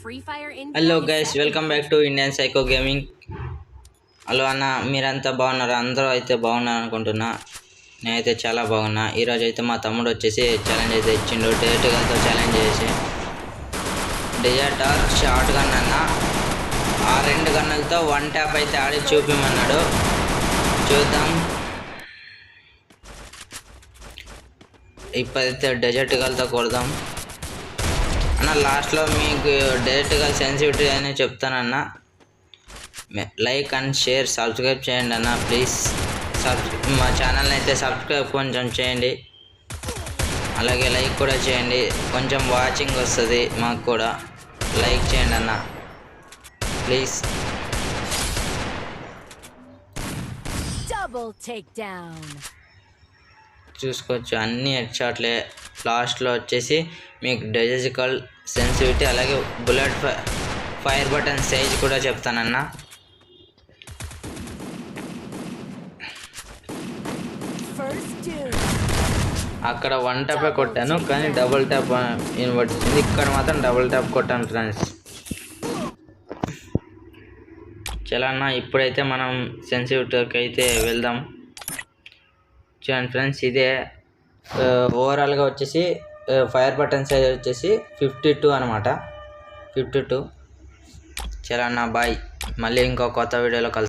Hello guys, welcome back to Indian psycho gaming. Hello అన్న, మీరంతా బాగున్నారా? అందరూ అయితే బాగున్నారు అనుకుంటున్నా. నేనైతే చాలా బాగున్నా. ఈరోజు అయితే మా తమ్ముడు వచ్చేసి ఛాలెంజ్ అయితే ఇచ్చిండు. డైరెక్ట్గాతో ఛాలెంజ్ చేసి డెజర్ట్ ఆర్ షార్ట్ గన్ అన్న, ఆ రెండు గన్నులతో వన్ ట్యాప్ అయితే ఆడి చూపిమన్నాడు. చూద్దాం. ఇప్పుడైతే డెజర్ట్ గన్తో కొడదాం అన్న. లాస్ట్లో మీకు డైరెక్ట్గా సెన్సిటివిటీ అని చెప్తానన్న. లైక్ అండ్ షేర్, సబ్స్క్రైబ్ చేయండి అన్న ప్లీజ్. మా ఛానల్ని అయితే సబ్స్క్రైబ్ కొంచెం చేయండి, అలాగే లైక్ కూడా చేయండి. కొంచెం వాచింగ్ వస్తుంది మాకు కూడా. లైక్ చేయండి అన్న ప్లీజ్. చూసుకోవచ్చు అన్ని హెడ్ షాట్లే. లాస్ట్లో వచ్చేసి మీకు డైజెజికల్ సెన్సిటివిటీ అలాగే బుల్లెట్ ఫైర్ బటన్ సైజ్ కూడా చెప్తానన్న. అక్కడ వన్ ట్యాపే కొట్టాను, కానీ డబుల్ ట్యాప్ వినబడుతుంది. ఇక్కడ మాత్రం డబుల్ ట్యాప్ కొట్టాను ఫ్రెండ్స్. చాలా అన్న, ఇప్పుడైతే మనం సెన్సిటివిటీకి అయితే వెళ్దాం. చూడండి ఫ్రెండ్స్, ఇదే ఓవరాల్గా వచ్చేసి ఫైర్ బటన్ సైజ్ వచ్చేసి 52 అనమాట. 52. చాలా అన్న, బాయ్. మళ్ళీ ఇంకో కొత్త వీడియోలో కలుద్దాం.